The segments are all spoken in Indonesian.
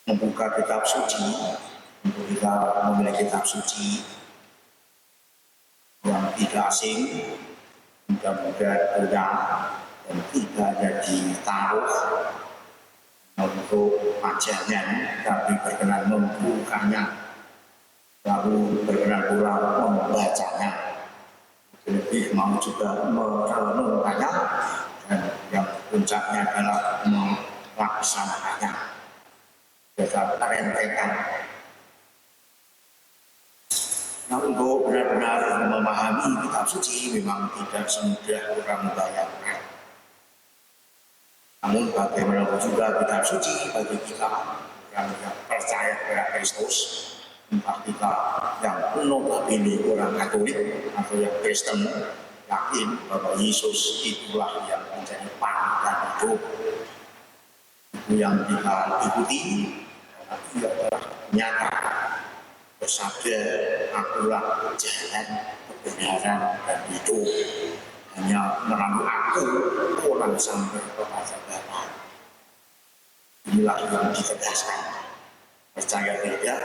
membuka kitab suci, untuk kita memiliki kitab suci yang tidak asing, mudah-mudahan punya dan tidak jadi taruh untuk ajaran, tapi berkenan membukanya, lalu berkenan pula membacanya, lebih mau juga merenungkannya, dan yang puncaknya adalah melaksanakannya dalam rentetan. Nah, untuk benar-benar memahami kitab suci memang tidak semudah orang membayangkan. Namun bagaimanapun juga kitab suci bagi kita yang percaya kepada Kristus, entah kita yang notabene orang Katolik atau yang Kristen, yakin bahwa Yesus itulah yang menjadi panutan hidup, itu yang kita ikuti, ia adalah nyata bersabda, akulah jalan, kebenaran, dan hidup. Hanya melalui aku orang sampai kepada Bapa. Inilah yang ditegaskan. Percaya tidak,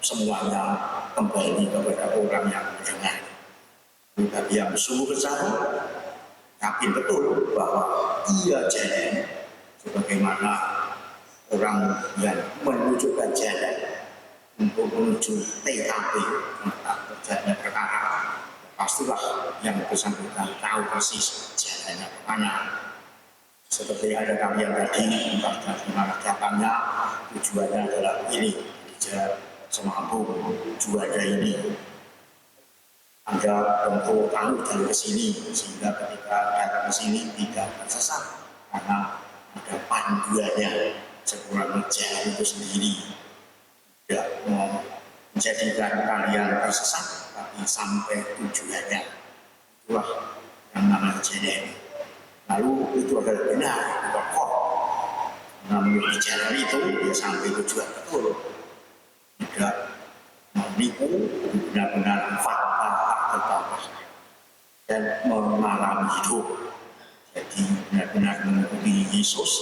semuanya kembali kepada orang yang mendengar. Tetapi yang sungguh percaya, yakin betul bahwa ia jalan, sebagaimana orang yang menunjukkan jalan untuk menuju TKP, tempat terjadinya perkara, pastilah yang bersangkutan tahu persis jalannya kemana. Seperti ada kalian tadi, entah dari mana datangnya, tujuannya adalah ini, gereja Semambung, juara ini. Anda tentu tahu dari kesini, sehingga ketika datang ke sini tidak tersesat, karena ada panduannya, sekurang jalan itu sendiri. Tidak mau menjadikan kalian tersesat, tapi sampai tujuannya. Itulah yang namanya jalan. Lalu itu adalah benar, pokok. Namun di jalan itu dia sampai tujuan betul. Tidak menipu, benar-benar fakta ke bawah dan mengalami hidup. Jadi benar-benar mengikuti Yesus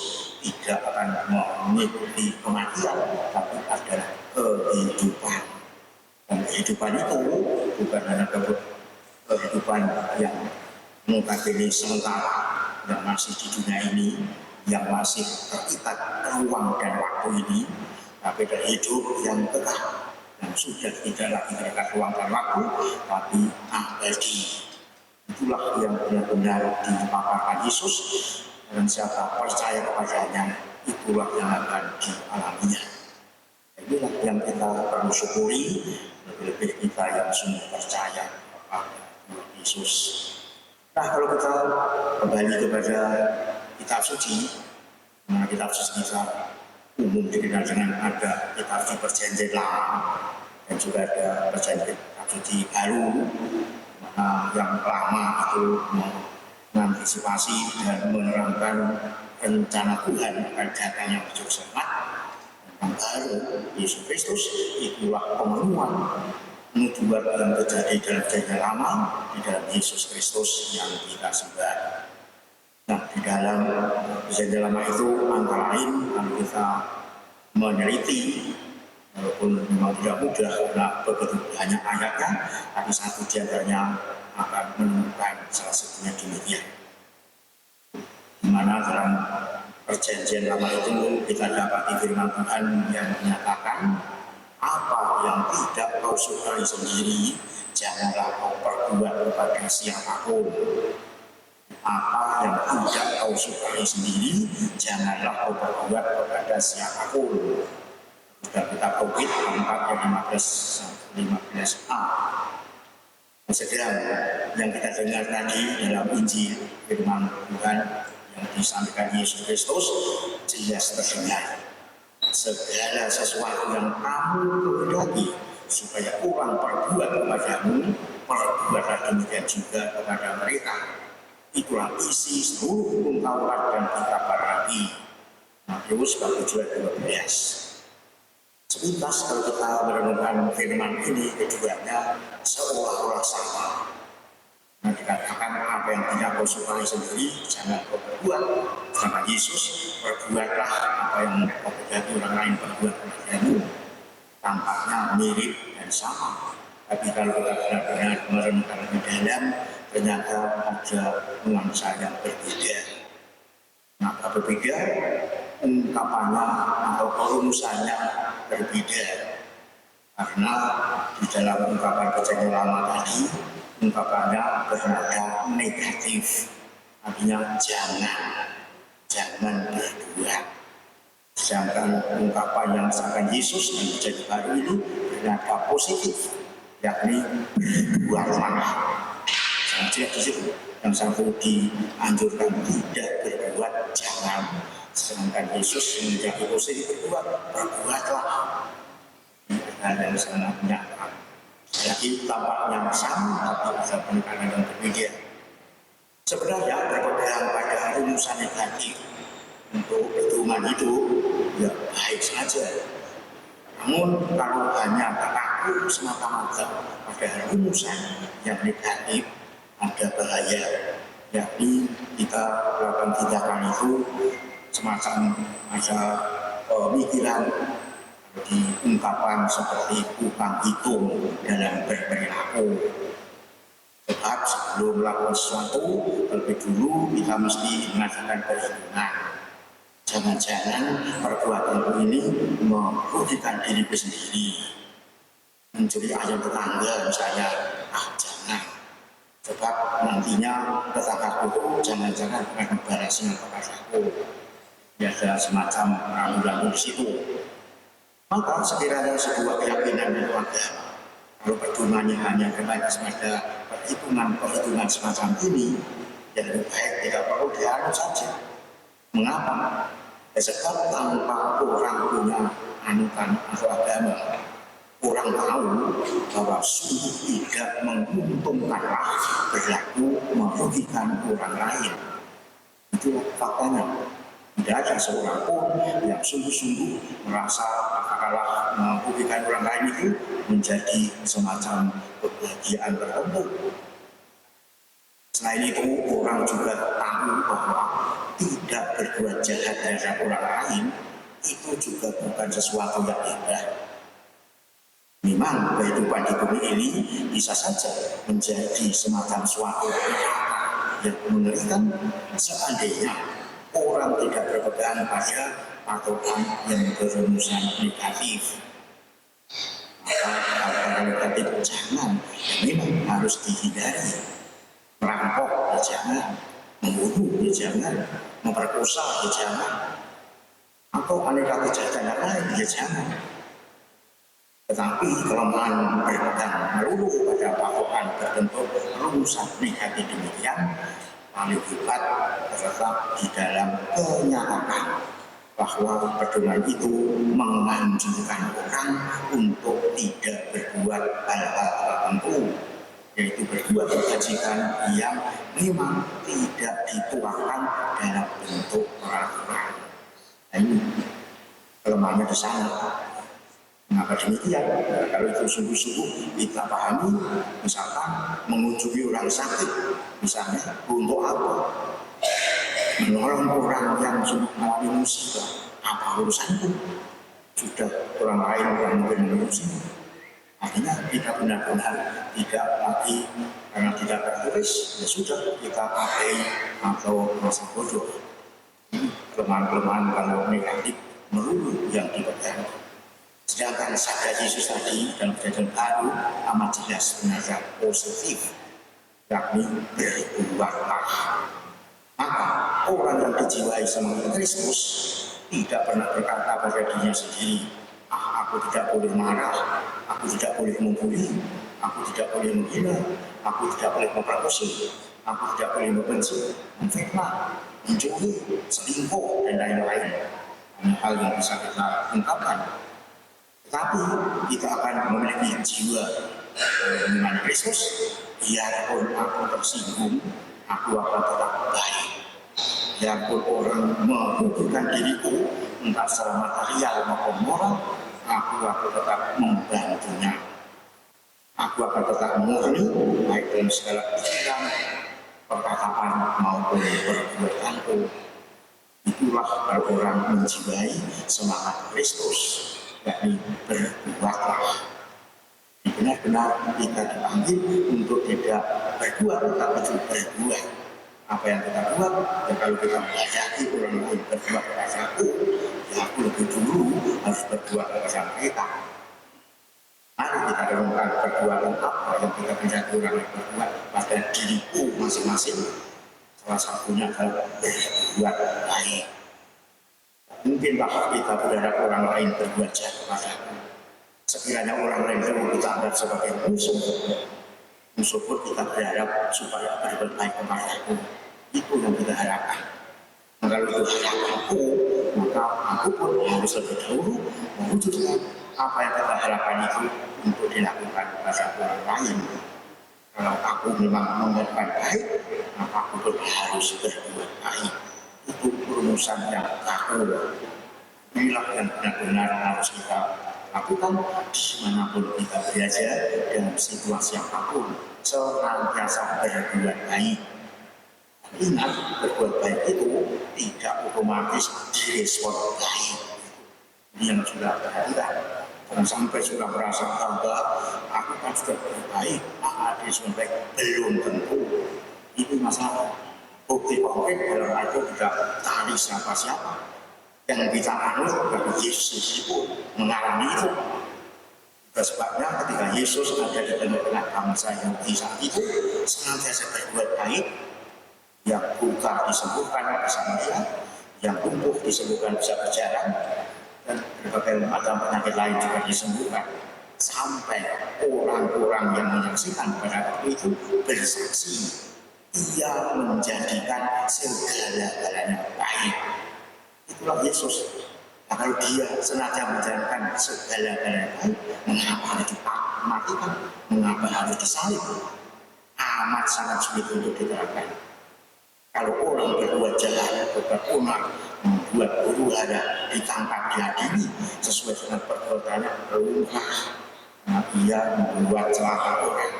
tidak akan mengikuti kematian, tapi adalah kehidupan. Dan kehidupan itu bukan hanya kehidupan yang notabene sementara, yang masih di dunia ini, yang masih terikat ruang dan waktu ini, tapi dari hidup yang kekal, yang sudah tidak lagi terikat ruang dan waktu, tapi abadi. Itulah yang benar-benar dipaparkan Yesus, dan siapa percaya kepadanya, itulah yang akan dialaminya. Inilah yang kita perlu syukuri, lebih-lebih kita yang sungguh percaya kepada Yesus. Nah, kalau kita kembali kepada kitab suci, kitab suci kita umum dikenal dengan ada kitab suci perjanjian lama dan juga ada perjanjian kitab suci baru. Yang lama itu mengantisipasi dan menerangkan rencana Tuhan akan datangnya juru selamat. Yang baru, Yesus Kristus, itulah pemenuhan nubuat yang terjadi dalam perjanjian lama di dalam Yesus Kristus yang kita sembah. Nah, di dalam perjanjian lama itu antara lain kalau kita meneliti, walaupun memang tidak mudah karena begitu banyak ayatnya, tapi satu di antaranya akan menemukan salah satunya demikian. Di mana dalam perjanjian lama itu kita dapat firman Tuhan yang menyatakan, apa yang tidak kau sukai sendiri, janganlah kau perbuat kepada siapapun. Apa yang tidak kau sukai sendiri, janganlah kau perbuat kepada siapapun. Sudah kita Tauhid 4 ayat 15a. Sedang yang kita dengar tadi dalam Injil firman Tuhan yang disampaikan Yesus Kristus jelas terdengar. Segala sesuatu yang kamu kehendaki supaya orang perbuat kepadamu, perbuatlah demikian juga kepada mereka. Itulah isi seluruh hukum Taurat dan kitab para nabi. Matius 7:12. Sepintas kalau kita merenungkan firman ini, keduanya seolah-olah sama. Nah, dikatakan apa yang tidak kau sukai sendiri jangan kau perbuat. Sedangkan Yesus, perbuatlah apa yang kau kehendaki orang lain perbuat kepadamu. Tampaknya mirip dan sama. Tapi kalau kita benar-benar merenungkan lebih dalam, ternyata ada nuansa yang berbeda. Maka berbeda, ungkapannya atau perumusannya berbeda. Karena di dalam ungkapan perjanjian lama tadi, ungkapannya bernada negatif. Artinya jangan berbuat. Sedangkan ungkapan yang misalkan Yesus yang menjadi baru ini bernada positif, yakni berbuatlah. Sangat jelas di situ. Yang satu dianjurkan tidak berbuat, jangan. Sedangkan Yesus yang menjadi positif berbuatlah. Hal yang sangat nyata. Jadi tampaknya sama, tapi ada penekanan yang berbeda. Sebenarnya berpegang pada rumusan negatif untuk perhitungan hidup, ya baik saja. Namun kalau hanya terpaku semata-mata pada rumusan yang negatif, ada bahaya. Yakni kita melakukan tindakan itu semacam ada pemikiran di ungkapan seperti tukang hitung dalam berperilaku. Sebab sebelum melakukan sesuatu, terlebih dulu kita mesti mengadakan perhitungan. Jangan-jangan perbuatan ini merugikan diriku sendiri. Mencuri ayam tetangga misalnya, jangan. Sebab nantinya tetanggaku itu jangan-jangan akan membalas dengan kepadaku. Ada semacam ragu-ragu di situ. Maka sekiranya sebuah keyakinan dan agama, kalau perhitungannya hanya terbatas pada perhitungan semacam ini, ya lebih baik tidak perlu dianut saja. Mengapa? Ya, sebab tanpa orang punya anutan atau agama, orang tahu bahwa sungguh tidak menguntungkanlah berlaku merugikan orang lain. Itu faktanya. Tidak ada seorang pun yang sungguh-sungguh merasa kalau merugikan orang lain itu menjadi semacam kebahagiaan tertentu. Selain itu, orang juga tahu bahwa tidak berbuat jahat terhadap orang lain itu juga bukan sesuatu yang hebat. Memang kehidupan di bumi ini bisa saja menjadi semacam suatu yang mengerikan seandainya orang tidak berpegang pada patokan yang berumusan negatif. Maka hal-hal negatif jangan, memang harus dihindari. Merampok ya jangan, membunuh ya jangan, memperkosa ya jangan, atau aneka kejahatan yang lain ya jangan. Tetapi kelemahan berpegang melulu pada patokan terbentuk rumusan negatif demikian paling hebat terletak di dalam kenyataan bahwa pedoman itu menganjurkan orang untuk tidak berbuat hal-hal tertentu, yaitu berbuat kebajikan yang memang tidak dituangkan dalam bentuk peraturan. Nah, ini kelemahannya di sana. Maka demikian, kalau itu sungguh-sungguh kita pahami, misalkan mengunjungi orang sakit, misalnya untuk apa? Menolong orang yang sudah mengalami musibah, apa urusanku? Sudah orang lain yang mungkin mengurusi. Artinya kita benar-benar tidak lagi karena tidak tertulis, ya sudah kita pakai atau rasa bodoh. Kelemahan-kelemahan kalau negatif melulu yang dipegang. Sedangkan sabda Yesus tadi dalam perjanjian baru amat jelas benar positif, yakni berbuatlah. Maka orang yang dijiwai semangat Kristus tidak pernah berkata pada dirinya sendiri, aku tidak boleh marah, aku tidak boleh membuli, aku tidak boleh menghina, aku tidak boleh memperkosa, aku tidak boleh membenci, memfitnah, mencuri, selingkuh dan lain-lain. Hal yang bisa kita ungkapkan. Tetapi kita akan memiliki jiwa iman Kristus. Biarpun aku tersinggung, aku akan tetap baik. Biarpun orang menghubungkan diriku, entah secara material maupun moral, aku tetap membantunya. Aku akan tetap murni baik dalam segala pikiran, perkataan maupun perbuatanku. Itulah kalau orang menjiwai semangat Kristus, yakni berbuatlah. Benar-benar kita dipanggil untuk tidak berbuat, tetapi berbuat. Apa yang kita buat, dan kalau kita mengajaki orang lain berbuat kepada aku, ya aku lebih dulu harus berbuat kepada mereka. Mari kita renungkan perbuatan apa yang kita bisa orang lain berbuat pada diriku masing-masing. Salah satunya adalah berbuat baik. Mungkinkah kita berharap orang lain berbuat jahat kepada aku? Sekiranya orang lain itu kita anggap sebagai musuh pun kita berharap supaya berbuat baik kepada aku. Itu yang kita harapkan. Maka kalau itu harapanku, maka aku pun harus lebih dahulu mewujudkan apa yang kita harapkan itu untuk dilakukan kepada orang lain. Kalau aku memang mengerjakan baik, maka aku pun harus berbuat baik. Itu perumusan yang kaku. Inilah yang benar-benar harus kita lakukan dimanapun kita berada, dalam situasi apapun, senantiasa berbuat baik. Ingat, berbuat baik itu tidak otomatis direspon baik. Ini yang sudah perhatikan. Jangan sampai sudah merasa bangga, aku kan sudah berbuat baik, maka direspon baik. Belum tentu. Itu masalah. Bukti konkret dalam itu tidak tadi siapa-siapa. Yang kita anut dari Yesus itu mengalami itu. Sebabnya ketika Yesus ada di tengah-tengah bangsa Yahudi saat itu, senantiasa berbuat baik. Yang buta disembuhkan bersama dia, yang lumpuh disembuhkan bisa berjalan, dan berbagai macam penyakit lain juga disembuhkan. Sampai orang-orang yang menyaksikan pada waktu itu bersaksi, ia menjadikan segala-galanya baik. Itulah Yesus. Nah, kalau dia sengaja menjalankan segala-galanya baik, mengapa harus dimatikan? Mengapa harus disalib? Amat sangat sulit untuk diterapkan. Kalau orang berbuat jahat, berbuat onar, membuat huru-hara, ditangkap, diadili sesuai dengan perbuatannya, lumrah, nah, ia membuat celaka orang,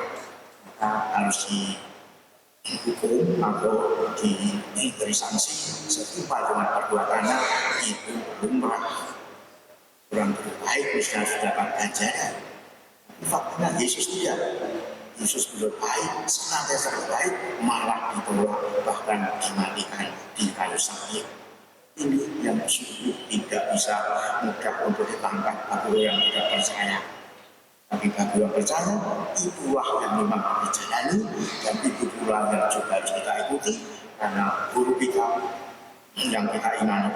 maka harus dihukum atau diberi sanksi sesuai dengan perbuatannya. Itu lumrah. Orang berbaik misalnya sudah dapat ganjaran. Faktanya Yesus tidak. Yesus berbuat baik, senantiasa berbaik, malah ditolak, bahkan dimatikan di kayu salib. Ini yang sungguh tidak bisa mudah untuk ditangkap bagi orang yang tidak percaya. Tapi bagi yang percaya, itulah yang memang dijalani, dan itu pula yang juga harus kita ikuti, karena guru kita yang kita imani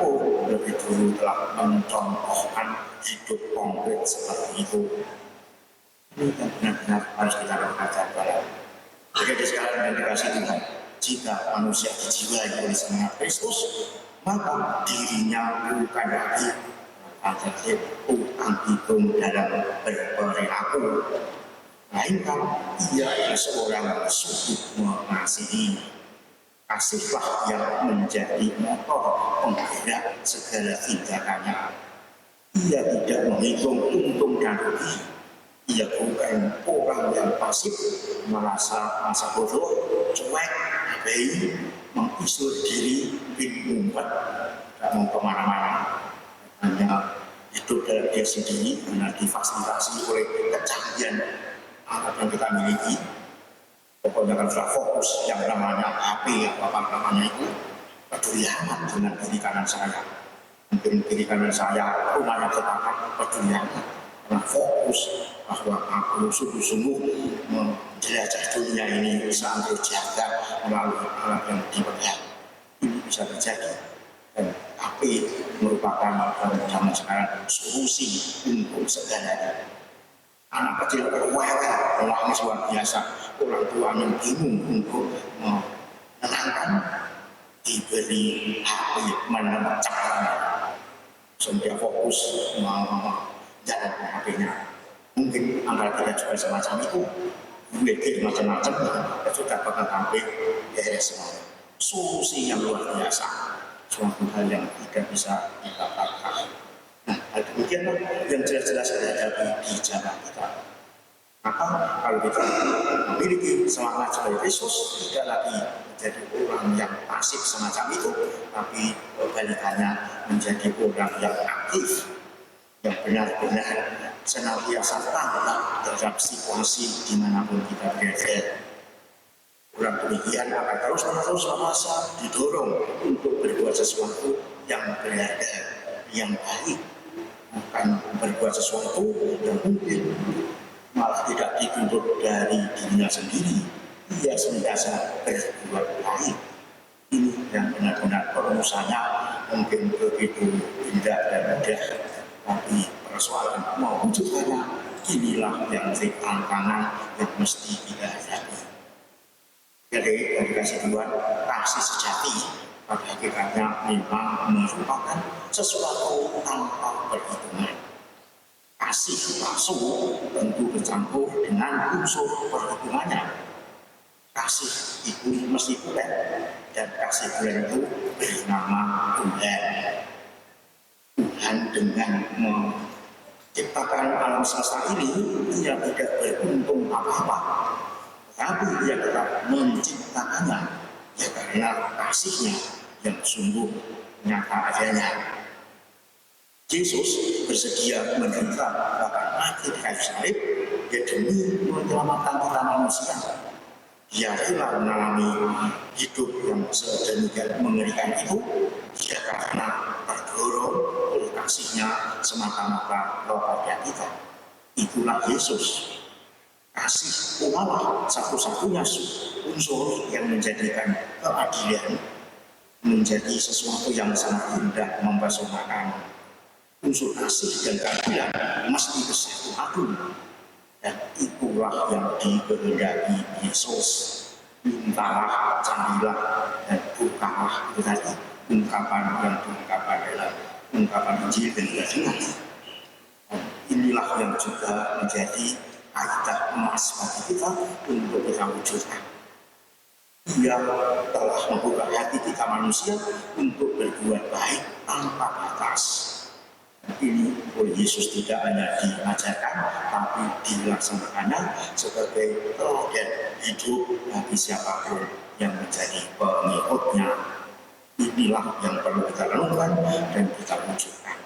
lebih dulu telah mencontohkan hidup konkret seperti itu. Ini yang benar-benar harus kita lakukan dalam. Jadi sekarang dengan dikasih Tuhan, jika manusia dijiwai oleh semangat Kristus, maka dirinya bukan lagi ada utang hitung dalam berperilaku, melainkan ia adalah seorang sungguh mengasihi. Kasihlah yang menjadi motor penggerak segala tindakannya. Ia tidak menghitung untung dan rugi. Ia bukan orang yang pasif, merasa bodoh, cuek, abai, mengisur diri, ngumpet, tidak mau kemana-mana. Hanya hidup dalam diri sendiri, hanya difasilitasi oleh kecanggihan alat yang kita miliki. Pokoknya kan sudah fokus yang namanya HP, apa namanya itu, peduli amat dengan kiri kanan saya. Mungkin kiri kanan saya, rumahnya terbakar, peduli amat. Karena fokus bahwa aku sungguh-sungguh menjelajah dunia ini sambil jaga melalui alat yang dipegang. Ini bisa terjadi, dan tapi merupakan zaman sekarang solusi untuk segalanya. Anak kecil berwara, menangis luar biasa, orang tua yang bingung untuk menenangkan, diberi HP mencapnya, sehingga fokus jalan HP-nya. Mungkin antara kita juga semacam itu, mikir macam-macam, kita sudah pakai HP, beres semuanya. Solusi yang luar biasa, suatu hal yang tidak bisa didapatkan. Nah, hal demikian yang jelas-jelas ada di zaman kita. Maka kalau kita memiliki semangat sebagai Kristus, tidak lagi menjadi orang yang pasif semacam itu, tapi kebalikannya menjadi orang yang aktif, yang benar-benar senantiasa tanggap terhadap situasi dimanapun kita berada. Orang demikian akan terus-menerus merasa didorong untuk berbuat sesuatu yang berharga, yang baik, bukan berbuat sesuatu yang mungkin malah tidak dituntut dari dirinya sendiri. Ia senantiasa berbuat baik. Ini yang benar-benar perusahaannya mungkin begitu indah dan mudah, tapi persoalan mewujudkannya inilah yang menjadi tantangan yang mesti kita hadapi. Jadi dari kasih Tuhan, kasih sejati pada hakikatnya memang merupakan sesuatu tanpa perhitungan. Kasih palsu tentu bercampur dengan unsur perhitungannya. Kasih itu mesti bulan, dan kasih bulan itu bernama Tuhan. Tuhan dengan menciptakan alam semesta ini, ia tidak beruntung apa-apa, tapi ia tetap menciptakannya, ya karena kasihnya yang sungguh nyata adanya. Yesus bersedia menderita bahkan mati di kayu salib, ya demi menyelamatkan kita manusia. Dia rela mengalami hidup yang sedemikian mengerikan itu, ya karena terdorong oleh kasihnya semata-mata kepada kita. Itulah Yesus. Kasih Allah satu-satunya unsur yang menjadikan keadilan menjadi sesuatu yang sangat indah, mempersembahkan unsur kasih dan keadilan mesti bersatu padu, dan itulah yang dikehendaki Yesus. Mintalah, carilah, dan bukalah. Itu tadi ungkapan yang diungkapkan dalam ungkapan Injil dan Kebenaran. Inilah yang juga menjadi kaidah emas bagi kita untuk kita wujudkan. Ia telah membuka hati kita manusia untuk berbuat baik tanpa batas. Ini oleh Yesus tidak hanya diajarkan, tapi dilaksanakannya sebagai teladan hidup bagi siapapun yang menjadi pengikutnya. Inilah yang perlu kita lakukan dan kita wujudkan.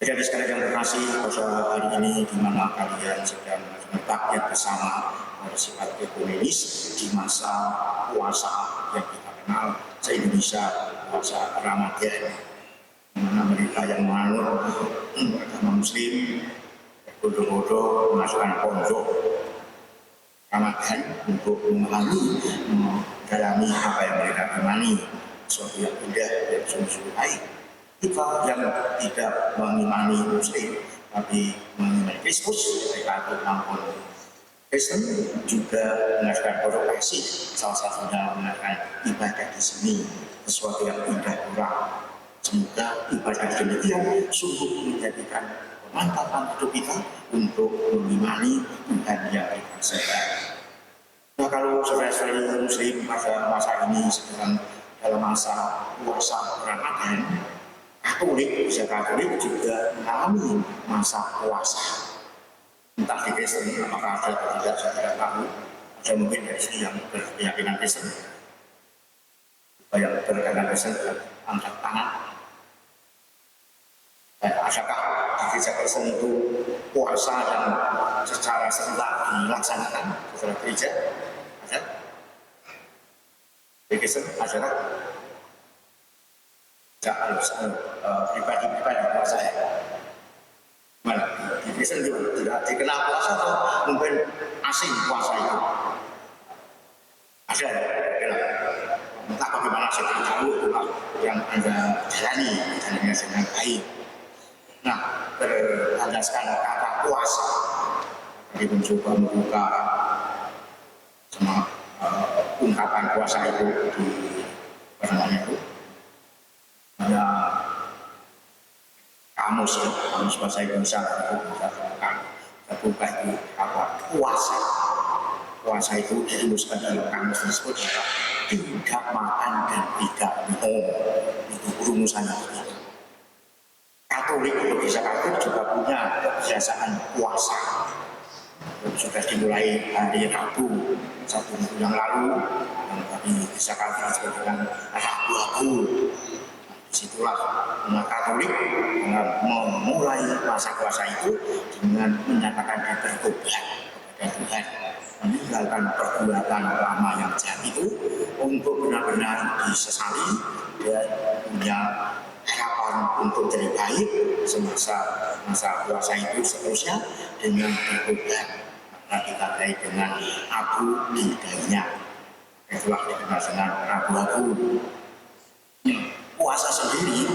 Jadi sekali yang terkasih, pada hari ini di mana kalian sedang bertakbir bersama bersifat ekumenis di masa puasa yang kita kenal se-Indonesia, puasa Ramadan, di mana mereka yang menganut agama Muslim bodoh-bodoh memasukkan pondok Ramadan untuk memahami, mendalami apa yang mereka imani, sesuatu yang indah dan sungguh-sungguh baik. Kita yang tidak mengimani Muslim tapi mengimani Kristus, mereka itu maupun Kristen juga mengadakan provokasi, salah satunya mengadakan ibadah di sini, sesuatu yang indah kurang. Semoga ibadah demikian sungguh menjadikan pemantapan hidup kita untuk mengimani Tuhan yang berkuasa. Nah, kalau saudara-saudara Muslim pada masa ini sedang dalam masa puasa Ramadan, Katolik juga mengalami masa puasa. Entah di Kristen apakah ada atau tidak, saya tidak tahu. Ada mungkin dari sini yang berkeyakinan Kristen, yang berkeyakinan Kristen angkat tangan. Adakah di gereja Kristen itu puasa yang secara serentak dilaksanakan secara gereja? Ada? Di Kristen ada kan? Pribadi-pribadi puasa ya. Mana? Di Kristen juga tidak dikenal puasa atau mungkin asing puasa itu? Ada ya? Entah bagaimana saya tidak tahu itulah yang Anda jalani dengan baik. Nah, berdasarkan kata puasa, tadi mencoba membuka sama ungkapan puasa itu di namanya itu ada kamus bahasa Indonesia itu bisa terbuka itu apa puasa. Puasa itu dirumuskan dalam kamus tersebut adalah tidak makan dan tidak minum. Itu rumusannya. Katolik atau gereja Katolik juga punya kebiasaan puasa. sudah dimulai hari Rabu 1 minggu yang lalu yang tadi bisa kami disebut dengan Rabu-Abu. Disitulah umat Katolik memulai masa puasa itu dengan menyatakan dia bertobat kepada Tuhan, meninggalkan perbuatan lama yang jahat itu untuk benar-benar disesali dan punya harapan untuk jadi baik semasa masa puasa itu seterusnya dengan bertobat. Maka kita kait dengan abu bidainya, itulah dikenal dengan Rabu-Abu. Puasa sendiri,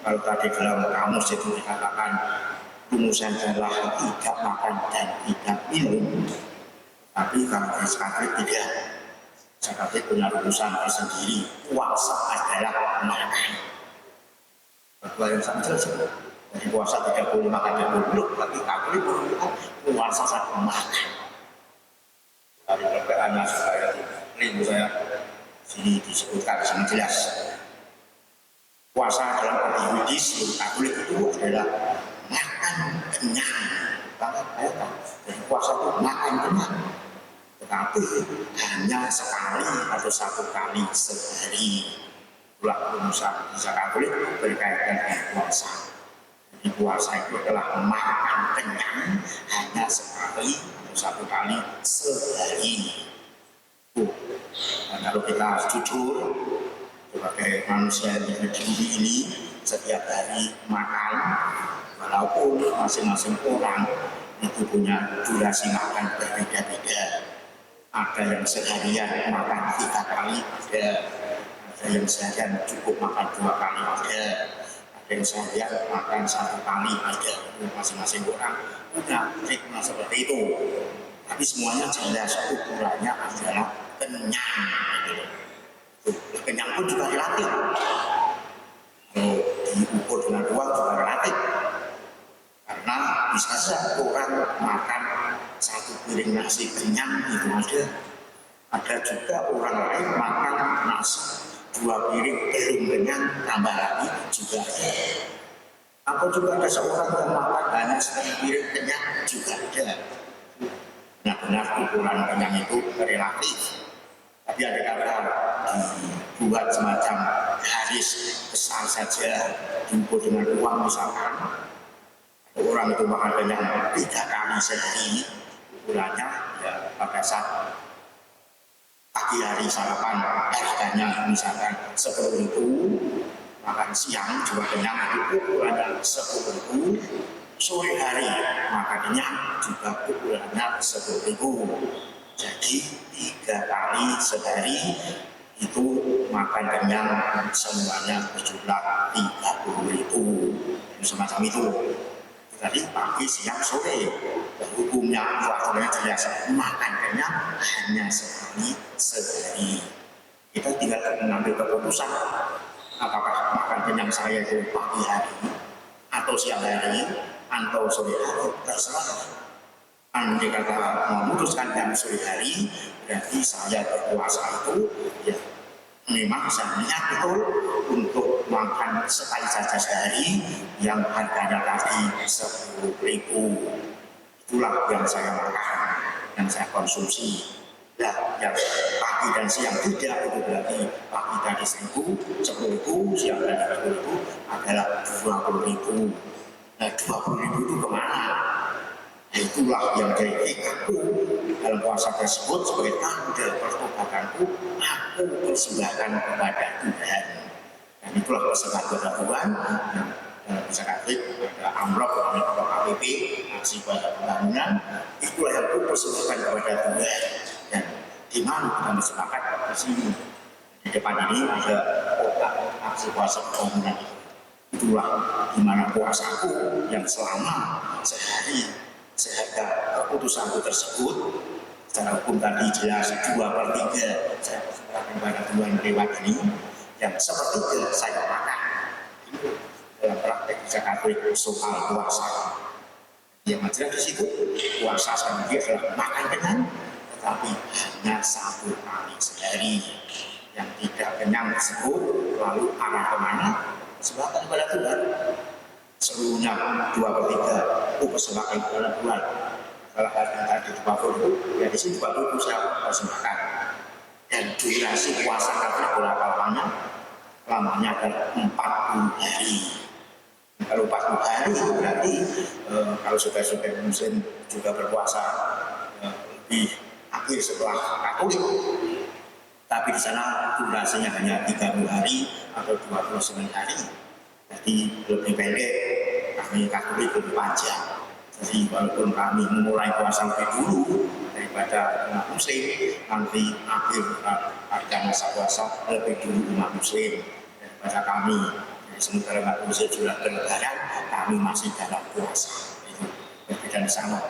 kalau tadi dalam kamus itu dikatakan rumusan adalah tidak makan dan tidak minum, tapi kalau di Katolik tidak. Katolik punya rumusan tersendiri, puasa adalah makan. Berdua yang sama jelas. Jadi puasa tidak boleh makan dan minum, tapi Katolik puasa adalah makan. Dari perbedaannya supaya rindu saya sini disebutkan sangat jelas. Puasa dalam arti Yudis, Katolik itu adalah makan kenyang. Banget, bayangkan. Jadi puasa itu makan kenyang. Tetapi hanya sekali atau 1 kali sehari. Itulah rumusan Katolik berkaitan dengan puasa. Jadi puasa itu adalah makan kenyang hanya sekali atau 1 kali sehari. Dan kalau kita jujur, sebagai manusia di negeri ini setiap hari makan, walaupun masing-masing orang itu punya durasi makan berbeda-beda. Ada yang seharian makan 3 kali, ada yang seharian cukup makan 2 kali, ada yang seharian makan 1 kali, ada. Masing-masing orang punya ritme seperti itu. Tapi semuanya jelas ukurannya adalah kenyang. Kenyang pun juga relatif. Kalau diukur dengan uang juga relatif. Karena bisa saja orang makan 1 piring nasi kenyang itu ada. Ada juga orang lain makan nasi 2 piring belum kenyang tambah lagi juga ada. Atau juga ada seorang yang makan hanya 1 piring kenyang juga ada. Benar-benar ukuran kenyang itu relatif. Tapi ada kata dibuat semacam garis besar saja, diukur dengan uang misalkan. Orang itu makan kenyang 3 kali sehari, ukurannya ya pada saat pagi hari sarapan harganya misalkan 10.000, makan siang juga kenyang itu ukurannya 10.000, sore hari makan kenyang juga ukurannya 10.000. Jadi 3 kali sehari itu makan kenyang semuanya berjumlah 30.000. Semacam itu. Jadi pagi, siang, sore. Hukumnya waktunya jelas. Makan kenyang hanya sekali sehari. Kita tinggal mengambil keputusan apakah makan kenyang saya itu pagi hari atau siang hari atau sore hari, terserah. Andai kata memutuskan jam sore hari, berarti saya berpuasa itu ya memang saya niat betul untuk makan sekali saja sehari yang harganya tadi 10.000. Itulah yang saya makan, yang saya konsumsi. Nah, yang pagi dan siang tidak, itu berarti pagi tadi 1.000, 10.000, siang tadi 10.000 adalah 20.000. Nah, 20.000 itu kemana? Itulah yang jadi aku dalam puasa tersebut sebagai tanda pertobatanku, aku persembahkan kepada Tuhan. Dan itulah persembahkan kepada Tuhan. Dalam bahasa Katolik ada amplop atau KPP, aksi pada pembangunan. Itulah yang aku persembahkan kepada Tuhan. Dan di mana kita bersepakati di sini. Di depan ini ada kotak aksi puasa pembangunan. Itulah di mana puasaku yang selama sehari sehingga keputusanku tersebut secara hukum tadi jelas 2/3 saya persembahkan kepada Tuhan lewat ini, yang sepertiga saya makan. Itu dalam praktek Katolik soal puasa. Yang jelas di situ puasa sendiri adalah makan kenyang, tetapi hanya 1 kali sehari. Yang tidak kenyang tersebut lalu arah kemana? Persembahkan kepada Tuhan. Seluruhnya 2/3 persembahkan kepada Tuhan. kalau hari tadi 20, ya di sini 20 saya persembahkan. Dan durasi puasa Katolik berapa lamanya? Lamanya adalah 40 hari. Kalau 40 hari itu berarti kalau saudara-saudara Muslim juga berpuasa lebih akhir setelah Katolik. Tapi di sana durasinya hanya 30 hari atau 29 hari. Jadi lebih pendek, kami Katolik lebih panjang. Jadi walaupun kami memulai puasa lebih dulu daripada umat Muslim, nanti akhir pada masa puasa lebih dulu umat Muslim daripada kami. Jadi sementara umat Muslim sudah berlebaran, kami masih dalam puasa. Itu berbeda di sana.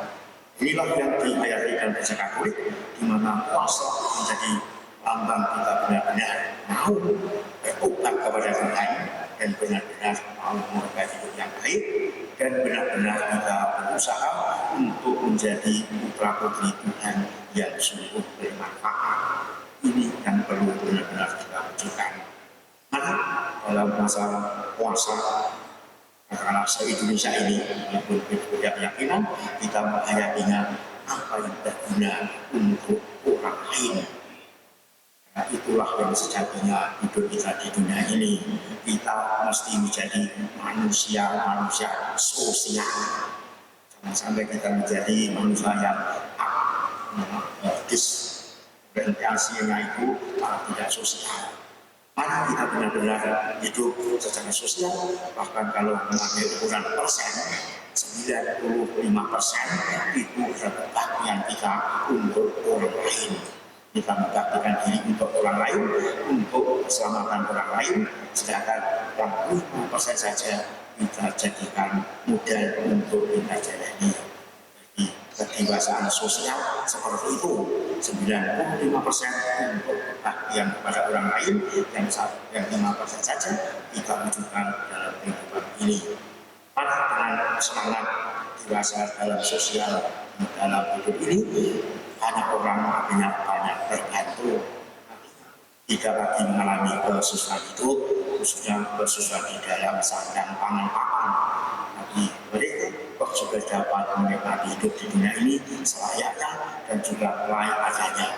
Inilah yang diayati dalam Gereja Katolik, di mana puasa menjadi lambang kita benar-benar mau bertobat kepada Tuhan dan benar-benar mau memperbaiki hidup yang baik dan benar-benar kita berusaha untuk menjadi putra-putri Tuhan yang sungguh bermanfaat. Ini yang perlu benar-benar kita wujudkan. Mari dalam masa puasa karena se-Indonesia ini walaupun berbeda keyakinan, kita menghayatinya apa yang berguna untuk orang lain. Nah, itulah yang sejatinya hidup kita di dunia ini. Kita mesti menjadi manusia sosial. Jangan sampai kita menjadi manusia yang disorientasinya itu tidak sosial. Mari kita benar-benar hidup secara sosial. Bahkan kalau mengambil ukuran persen, 95% itu adalah bagian kita untuk orang lain. Kita membaktikan diri untuk orang lain, untuk keselamatan orang lain, sedangkan yang 5% saja kita jadikan modal untuk kita jalani. Jadi kedewasaan sosial seperti itu, 95% untuk baktian kepada orang lain, yang 5% saja kita wujudkan dalam kehidupan ini. Mari dengan semangat dewasa dalam sosial dalam hidup ini, banyak orang banyak terbantu, tidak lagi mengalami kesusahan hidup, khususnya kesusahan di dalam sandang pangan papan. Tapi mereka juga dapat menikmati hidup di dunia ini selayaknya dan juga layak adanya.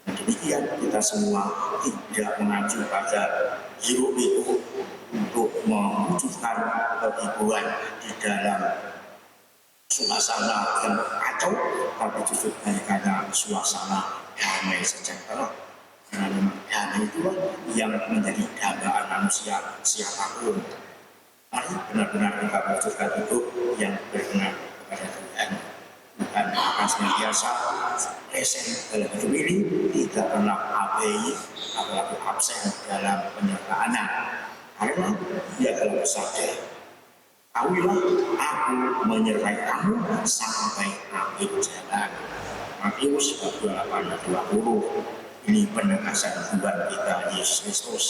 Dan demikian kita semua tidak mengacu pada hiruk-pikuk untuk mewujudkan kehidupan di dalam suasana yang kacau, tapi justru karena suasana damai sejahtera. Karena memang damai itulah yang menjadi dambaan manusia siapapun. Mari benar-benar kita wujudkan hidup yang berkenan kepada Tuhan. Tuhan akan senantiasa present dalam hidup ini, tidak pernah abai, apalagi absen dalam penyertaannya. Karena Dia adalah bersabda, "Tahuilah, aku menyertai kamu sampai akhir jalan." Matius 28:20. Ini penegasan Tuhan kita Yesus Kristus.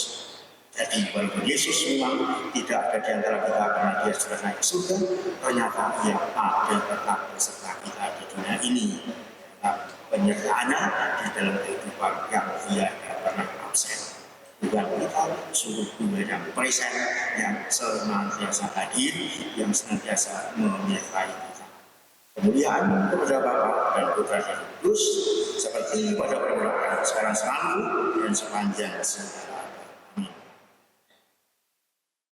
Jadi walaupun Yesus memang tidak ada di antara kita karena Dia sudah naik ke surga, ternyata Dia ada tetap beserta kita di dunia ini. Penyertaannya di dalam kehidupan yang Dia tidak pernah absen. Tuhan kita sungguh Tuhan yang present, yang senantiasa hadir, yang senantiasa menyertai kita. Kemuliaan kepada Bapa dan Putra dan Kudus, seperti pada permulaan, sekarang selalu dan sepanjang segala